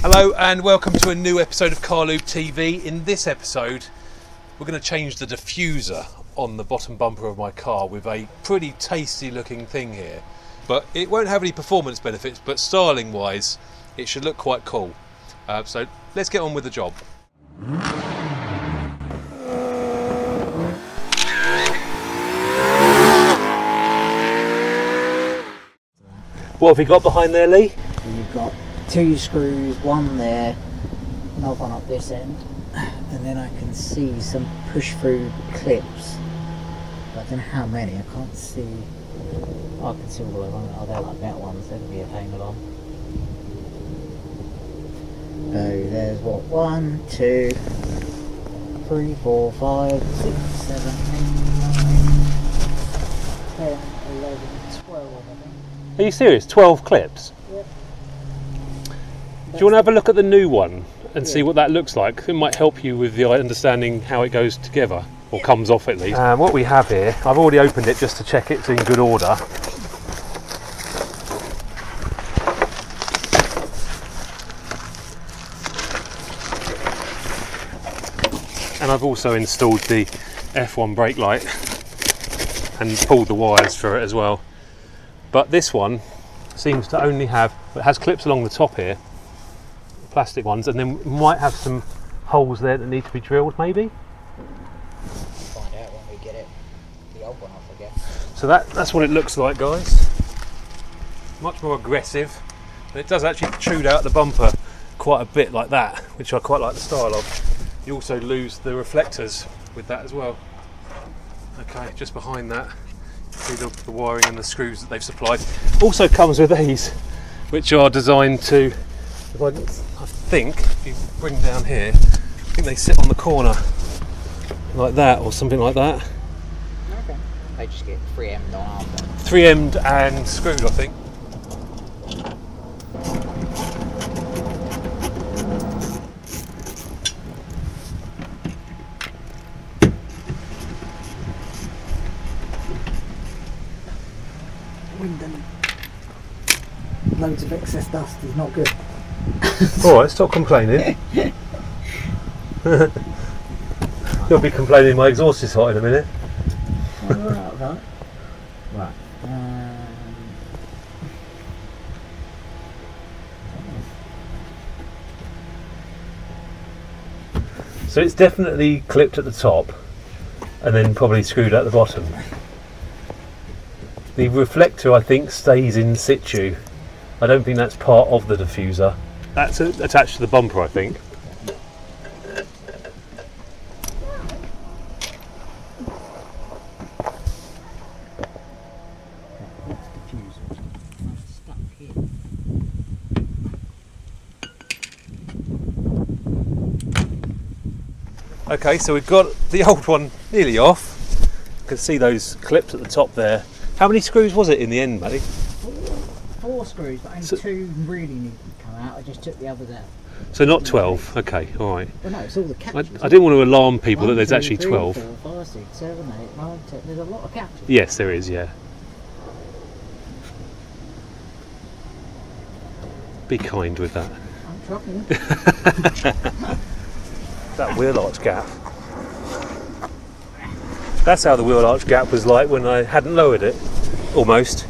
Hello and welcome to a new episode of Carlube TV. In this episode we're going to change the diffuser on the bottom bumper of my car with a pretty tasty looking thing here. But it won't have any performance benefits, but styling wise it should look quite cool. So let's get on with the job. What have you got behind there, Lee? You've got 2 screws, one there, another one up this end, and then I can see some push-through clips. But I don't know how many, I can't see. Oh, I can see all of them. Oh, they're like metal ones, they'd be a pain along. So there's what, 1, 2, 3, 4, 5, 6, 7, 8, 9, 10, 11, 12 I think. Are you serious? 12 clips? Yep. Do you want to have a look at the new one and see what that looks like? It might help you with the understanding how it goes together, or comes off at least. What we have here, I've already opened it just to check it's in good order. And I've also installed the F1 brake light and pulled the wires for it as well. But this one seems to only have, it has clips along the top here, plastic ones, and then might have some holes there that need to be drilled maybe. We'll find out when we get the old one off again. So that's what it looks like, guys. Much more aggressive, and it does actually protrude out the bumper quite a bit like that, which I quite like the style of. You also lose the reflectors with that as well. Okay, just behind that, see the wiring and the screws that they've supplied. Also comes with these, which are designed to, I think, if you bring down here, I think they sit on the corner like that or something like that. Okay. They just get 3M'd on, aren't they? 3M'd and screwed, I think. Wind and loads of excess dust is not good. Alright, stop complaining. You'll be complaining my exhaust is hot in a minute. Right. So it's definitely clipped at the top and then probably screwed at the bottom. The reflector, I think, stays in situ. I don't think that's part of the diffuser. That's attached to the bumper, I think. Okay, so we've got the old one nearly off. You can see those clips at the top there. How many screws was it in the end, Matty? 4 screws, but only 2 really need to come out. I just took the others out. So not 12. Okay, all right. Well, no, it's all the captures. I didn't want to alarm people 1, that there's 2, actually 3, 12. 4, 5, 6, 7, 8, 9, 10. There's a lot of captures. Yes, there is. Yeah. Be kind with that. I'm trying. That wheel arch gap. That's how the wheel arch gap was like when I hadn't lowered it, almost.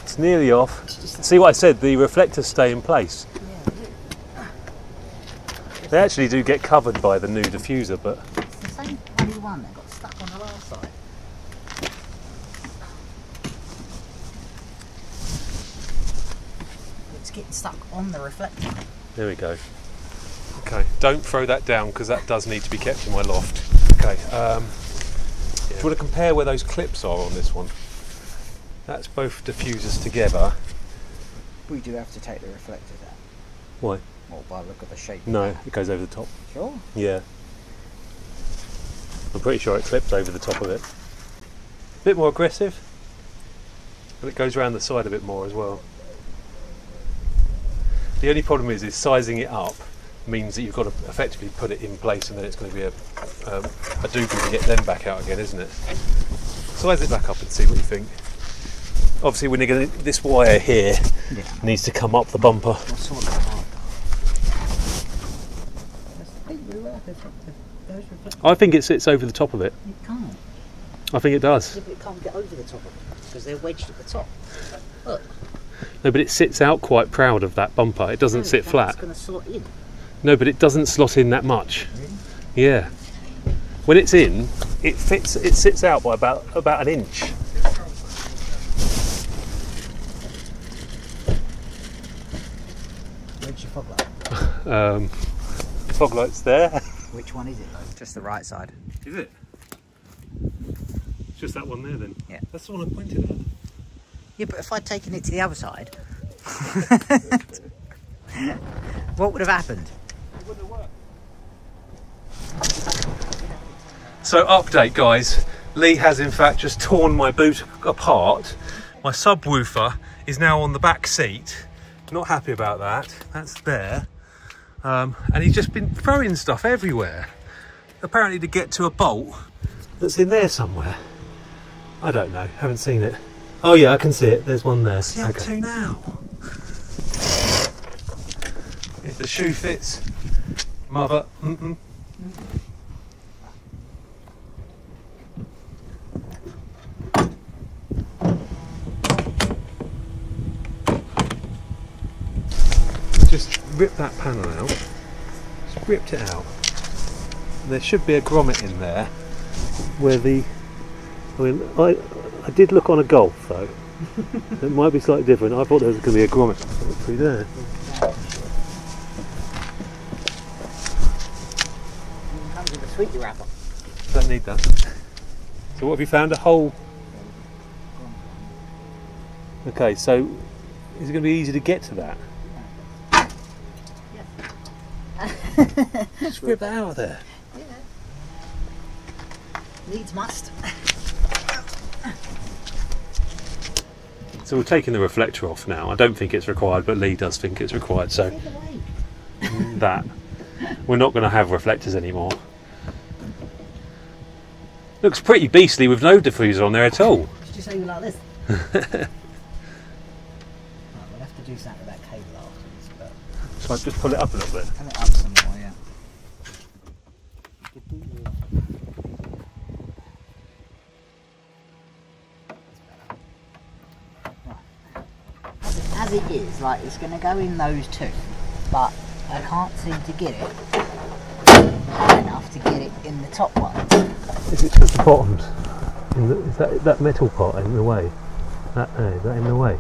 It's nearly off. See what I said, the reflectors stay in place. They actually do get covered by the new diffuser, but... It's the same bloody one that got stuck on the last side. It's getting stuck on the reflector. There we go. Okay, don't throw that down because that does need to be kept in my loft. Okay, do you want to compare where those clips are on this one? That's both diffusers together. We do have to take the reflectors out. Why? Well, by the look of the shape. No, it goes over the top. Sure. Yeah. I'm pretty sure it clips over the top of it. A bit more aggressive, but it goes around the side a bit more as well. The only problem is sizing it up means that you've got to effectively put it in place, and then it's going to be a doobie to get them back out again, isn't it? Size it back up and see what you think. obviously we're going to, this wire here needs to come up the bumper. What sort of part? I think it sits over the top of it. It can't. I think it does. Yeah, but it can't get over the top of it because they're wedged at the top. Look. No, but it sits out quite proud of that bumper. It doesn't sit flat. It's going to slot in. No, but it doesn't slot in that much. Really? Yeah. When it's in, it fits. It sits out by about an inch. Where's your fog light? Fog light's there. Which one is it though? Just the right side. Is it? It's just that one there then? Yeah. That's the one I pointed at. Yeah, but if I'd taken it to the other side, what would have happened? It wouldn't have worked. So update guys, Lee has in fact just torn my boot apart. My subwoofer is now on the back seat. Not happy about that. That's there. And he's just been throwing stuff everywhere. Apparently to get to a bolt that's in there somewhere. I don't know, haven't seen it. Oh yeah, I can see it. There's one there. What's he up to now? If the shoe fits, mother. Just rip that panel out. Just ripped it out. There should be a grommet in there where the. I mean, I did look on a Golf though. It might be slightly different. I thought there was going to be a grommet through there. It comes with a sweetie wrapper. Don't need that. So what have you found? A hole? Okay, so is it going to be easy to get to that? Just rip that out of there. Yeah. Needs must. So we're taking the reflector off now. I don't think it's required, but Lee does think it's required. So that we're not going to have reflectors anymore. Looks pretty beastly with no diffuser on there at all. Just say like this. Right, we'll have to do something with that cable afterwards. But So I just pull it up a little bit. pull it up some more, yeah. As it is, like it's going to go in those two, but I can't seem to get it high enough to get it in the top one. Is it just the bottoms? Is that metal part in the way? Is that in the way?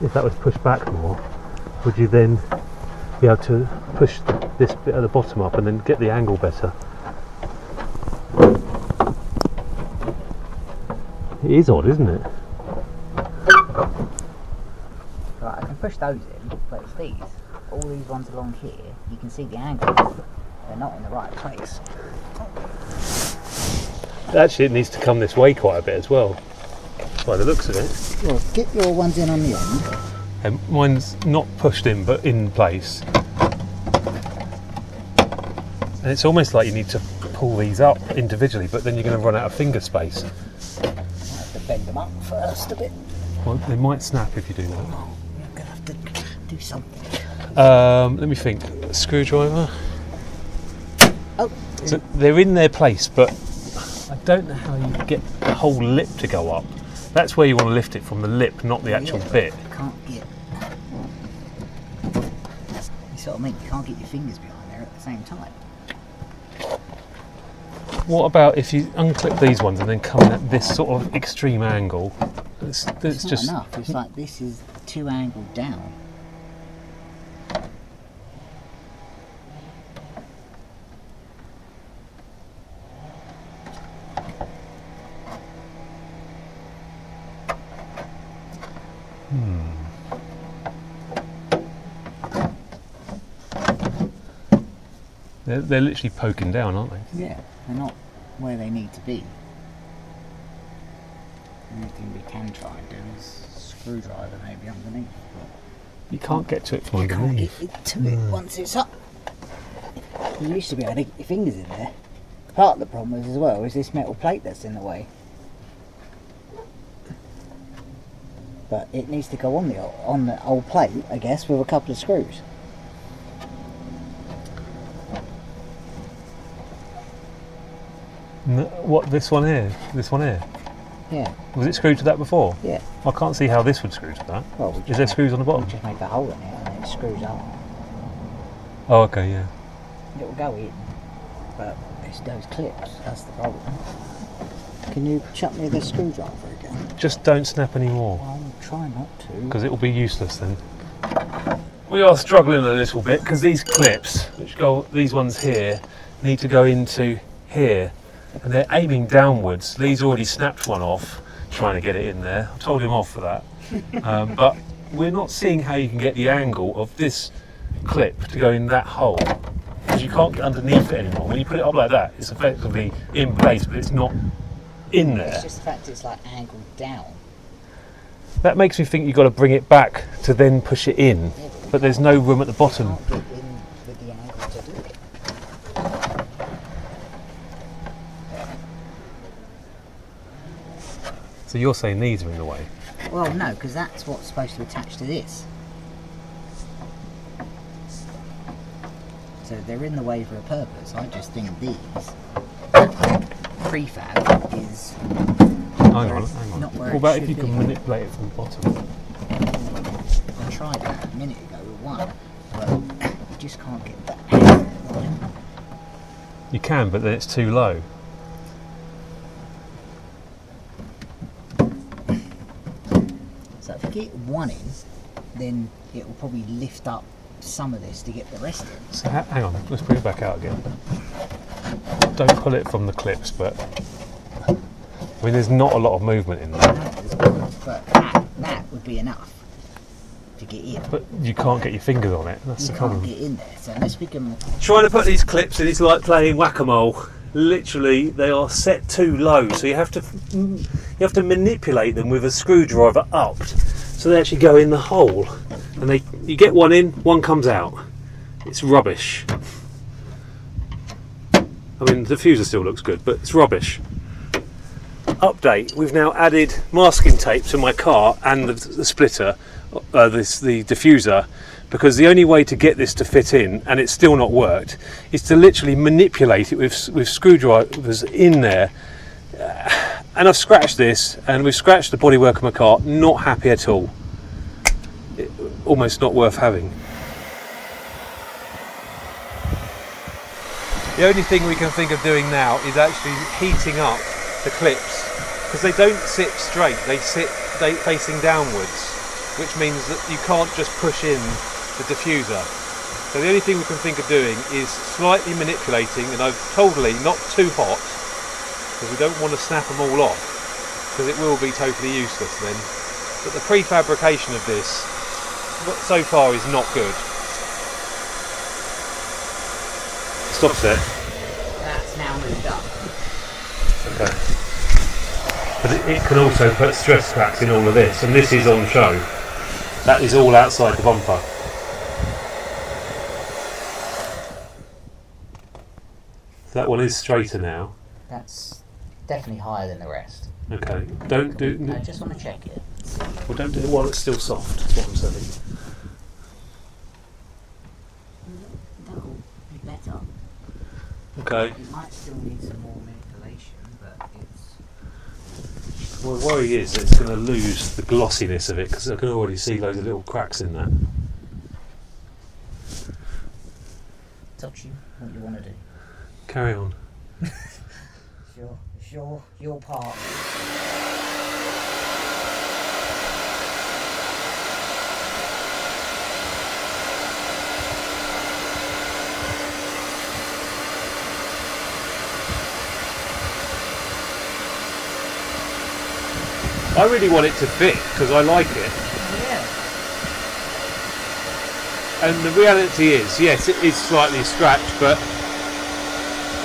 If that was pushed back more, would you then be able to push this bit at the bottom up and then get the angle better? It is odd, isn't it? Right, I can push those in, but it's these. All these ones along here, you can see the angle. They're not in the right place. Actually, it needs to come this way quite a bit as well, by the looks of it. Well, get your ones in on the end. And mine's not pushed in, but in place. And it's almost like you need to pull these up individually, but then you're going to run out of finger space. I have to bend them up first a bit. Well, they might snap if you do that. I'm going to have to do something. Let me think. Screwdriver. Oh, So they're in their place, but I don't know how you get the whole lip to go up. That's where you want to lift it from, the lip, not the actual bit. I can't get. You sort of mean you can't get your fingers behind there at the same time. What about if you unclip these ones and then come in at this sort of extreme angle? It's It's not just enough. It's like this is too angled down. they're literally poking down, aren't they? Yeah, they're not where they need to be. The only thing we can try and do is screwdriver maybe underneath. You can't get to it from You can't underneath. get to it once it's up. You used to be able to get your fingers in there. Part of the problem is as well is this metal plate that's in the way. But it needs to go on the old plate, I guess, with a couple of screws. What, this one here? This one here? Yeah. Was it screwed to that before? Yeah. I can't see how this would screw to that. Well, Is there screws on the bottom? We just make a hole in it and it screws up. Oh, okay, yeah. It will go in, but it's those clips. That's the problem. Can you chuck me the screwdriver again? Just don't snap any more, I'll try not to. because it will be useless then. We are struggling a little bit because these clips, which go, these ones here, need to go into here, and they're aiming downwards. Lee's already snapped one off, trying to get it in there. I told him off for that. But we're not seeing how you can get the angle of this clip to go in that hole, because you can't get underneath it anymore. When you put it up like that, it's effectively in place, but it's not in there. It's just the fact it's like angled down. That makes me think you've got to bring it back to then push it in, but there's no room at the bottom. You can't get in with the angle to do it. So you're saying these are in the way? Well, no, because that's what's supposed to attach to this. So they're in the way for a purpose. I just think these prefab is Hang on. not where What about it if you should can be. manipulate it from the bottom? I tried that a minute ago with one, but you just can't get that angle on it. You can, but then it's too low. So if you get one in, then it will probably lift up some of this to get the rest in. So hang on, let's bring it back out again. Don't pull it from the clips, but I mean, there's not a lot of movement in there. But that would be enough to get in. But you can't get your fingers on it. That's You the can't problem. get in there, so unless we can... Trying to put these clips in is like playing whack-a-mole. Literally, they are set too low, so you have to manipulate them with a screwdriver up, so they actually go in the hole. And you get one in, one comes out. It's rubbish. I mean, the diffuser still looks good, but it's rubbish. Update: we've now added masking tape to my car and the splitter, the diffuser, because the only way to get this to fit in, and it's still not worked, is to literally manipulate it with screwdrivers in there. And I've scratched this, and we've scratched the bodywork of my car. Not happy at all. Almost not worth having. The only thing we can think of doing now is actually heating up the clips, because they don't sit straight, they sit facing downwards, which means that you can't just push in the diffuser. So the only thing we can think of doing is slightly manipulating, and I've told Lee not too hot, because we don't want to snap them all off, because it will be totally useless then. But the prefabrication of this so far is not good. Stop set. That's now moved up. Okay. But it can also put stress cracks in all of this, and this is on show. That is all outside the bumper. That one is straighter now. That's definitely higher than the rest. Okay. Don't do. I just want to check it. Well, don't do it while it's still soft. That's what I'm saying. That'll be better. Okay. It might still need some more manipulation, but it's... Well, the worry is that it's going to lose the glossiness of it, because I can already see loads of little cracks in that. It's up to you what you want to do. Carry on. It's your part. I really want it to fit, because I like it. Yeah. And the reality is, yes, it is slightly scratched, but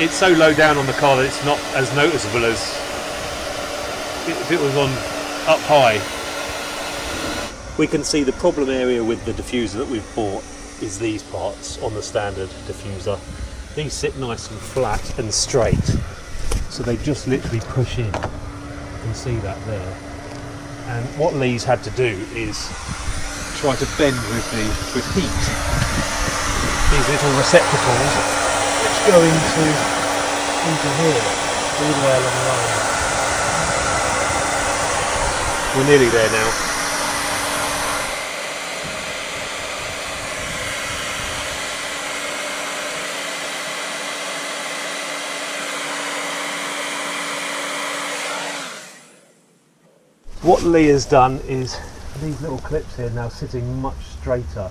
it's so low down on the car that it's not as noticeable as if it was on up high. We can see the problem area with the diffuser that we've bought is these parts on the standard diffuser. These sit nice and flat and straight, so they just literally push in. You can see that there. And what Lee's had to do is try to bend with heat these little receptacles which go into here, all the way along the line. We're nearly there now. What Lee has done is these little clips here now sitting much straighter,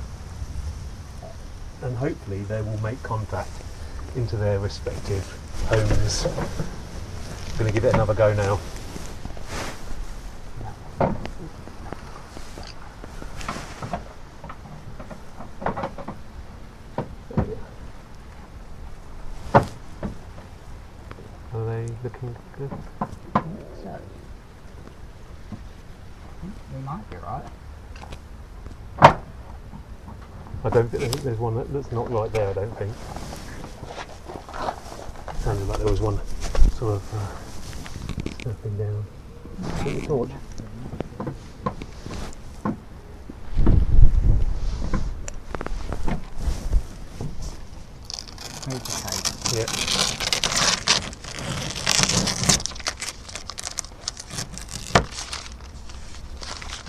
and hopefully they will make contact into their respective homes. I'm going to give it another go now. Are they looking good? So, we might be right. I don't think there's one that's not right there, I don't think. Sounded like there was one sort of snapping down. Get the torch. Here's the tape. Yeah.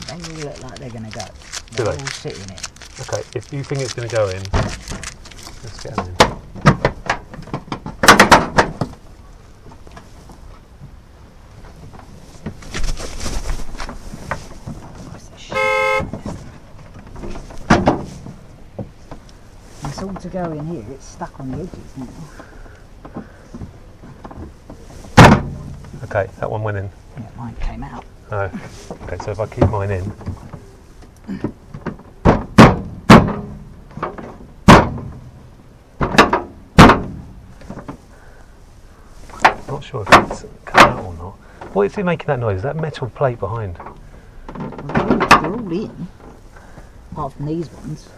They all look like they're going to go. Do They're they? all sitting in. Okay, if you think it's going to go in, let's get them in. What's this shit? It's all to go in here. It's stuck on the edges now. Okay, that one went in. Yeah, mine came out. Oh, okay, so if I keep mine in. Not sure if it's come out or not. What is it making that noise? Is that metal plate behind? Well, they're all in, apart from these ones.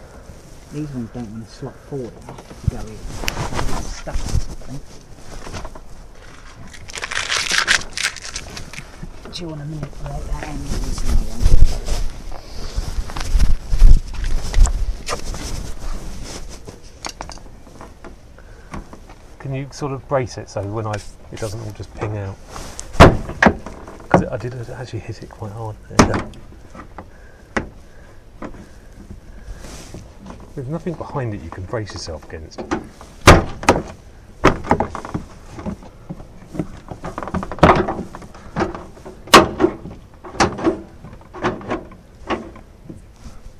These ones don't want to slot forward enough to go in. They're stuck on something. Do you want to manipulate that angle? Can you sort of brace it so when it doesn't all just ping out? Because I did actually hit it quite hard there. There's nothing behind it you can brace yourself against.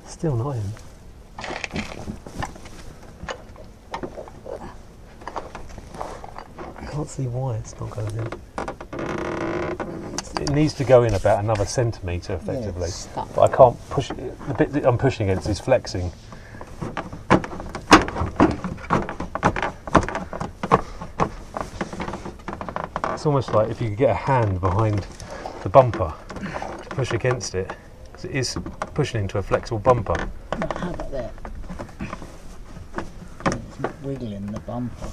Still not in. I can't see why it's not going in. It needs to go in about another centimetre effectively. Yeah, it's stuck. But I can't push it. The bit that I'm pushing against is flexing. It's almost like if you could get a hand behind the bumper to push against it, because it is pushing into a flexible bumper. Well, how about that? It's not wiggling the bumper.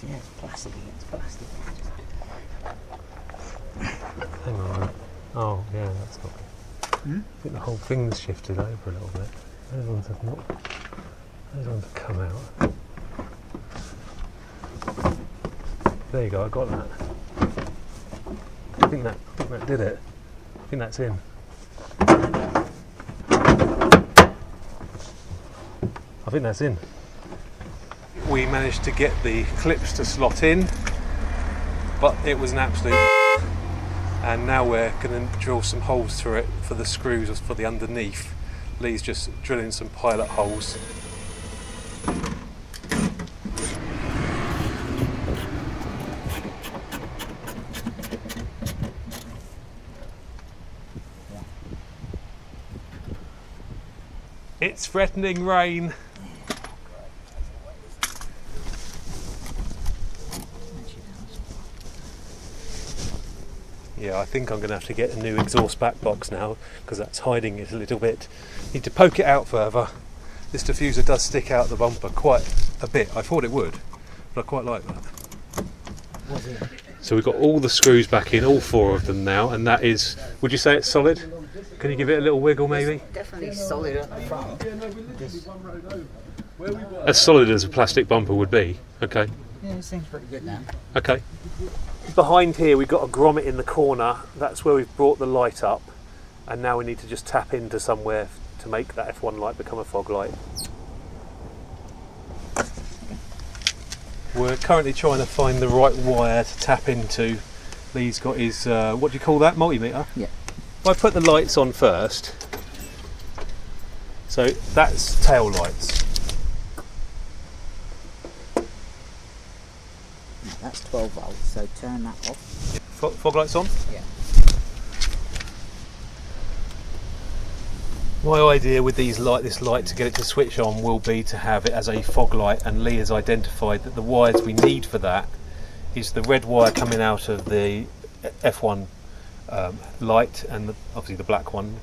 Yeah, it's plastic against plastic. Hang on. Oh, yeah, that's not good. I think the whole thing's shifted over a little bit. Those ones have not. Those ones have come out. There you go. I got that. I think that did it. I think that's in. I think that's in. We managed to get the clips to slot in, but it was an absolute. And now we're going to drill some holes through it for the screws or for the underneath Lee's just drilling some pilot holes. It's threatening rain. Yeah, I think I'm going to have to get a new exhaust back box now because that's hiding it a little bit. Need to poke it out further. This diffuser does stick out the bumper quite a bit. I thought it would, but I quite like that. So we've got all the screws back in, all 4 of them now, and that is, would you say it's solid? Can you give it a little wiggle maybe? It's definitely solid at the front. As solid as a plastic bumper would be. Okay. Yeah, it seems pretty good now. Okay. Behind here we've got a grommet in the corner. That's where we've brought the light up, and now we need to just tap into somewhere to make that F1 light become a fog light. We're currently trying to find the right wire to tap into. Lee's got his, what do you call that, multimeter? Yeah. If I put the lights on first, so that's tail lights. That's 12 volts, so turn that off. Fog lights on? Yeah. My idea with this light to get it to switch on will be to have it as a fog light, and Lee has identified that the wires we need for that is the red wire coming out of the F1 light, and obviously the black one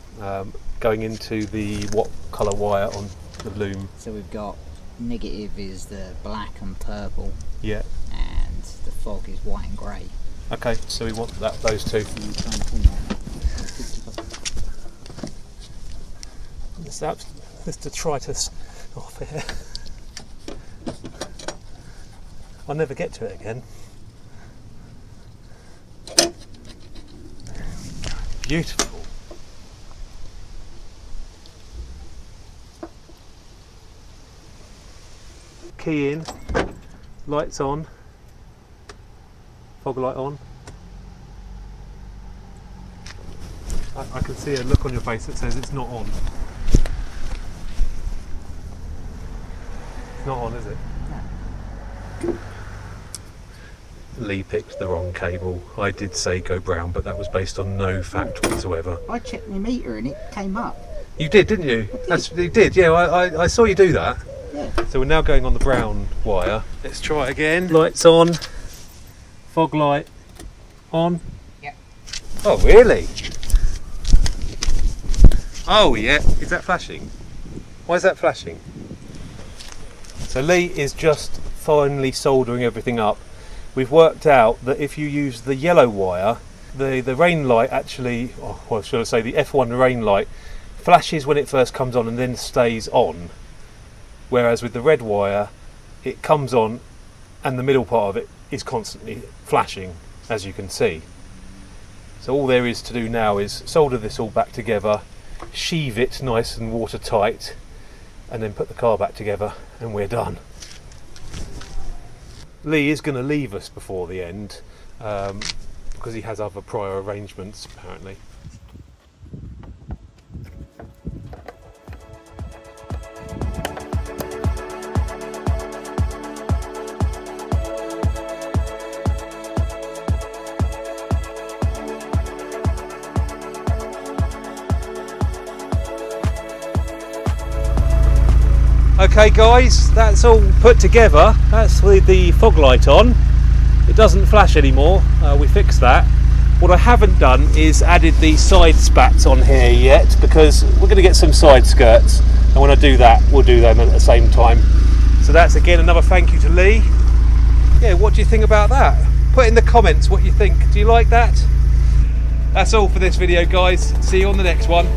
going into the what colour wire on the loom. So we've got negative is the black and purple. Yeah. And the fog is white and grey. Okay, so we want those two. This detritus off here. I'll never get to it again. Beautiful. Key in, lights on, fog light on. I can see a look on your face that says it's not on. It's not on, is it? No. Lee picked the wrong cable. I did say go brown, but that was based on no fact whatsoever. I checked my meter and it came up. You did, didn't you? You did, yeah. I saw you do that. Yeah. So we're now going on the brown wire. Let's try again. Lights on. Fog light on. Yeah. Oh, really? Oh, yeah. Is that flashing? Why is that flashing? So Lee is just finally soldering everything up. We've worked out that if you use the yellow wire, the rain light actually, well, should I say the F1 rain light, flashes when it first comes on and then stays on. Whereas with the red wire, it comes on and the middle part of it is constantly flashing, as you can see. So all there is to do now is solder this all back together, sheave it nice and watertight, and then put the car back together and we're done. Lee is going to leave us before the end because he has other prior arrangements apparently. Okay guys, that's all put together. That's with the fog light on. It doesn't flash anymore, we fixed that. What I haven't done is added the side spats on here yet because we're going to get some side skirts, and when I do that we'll do them at the same time. So that's again another thank you to Lee. Yeah, what do you think about that? Put in the comments what you think. Do you like that? That's all for this video guys. See you on the next one.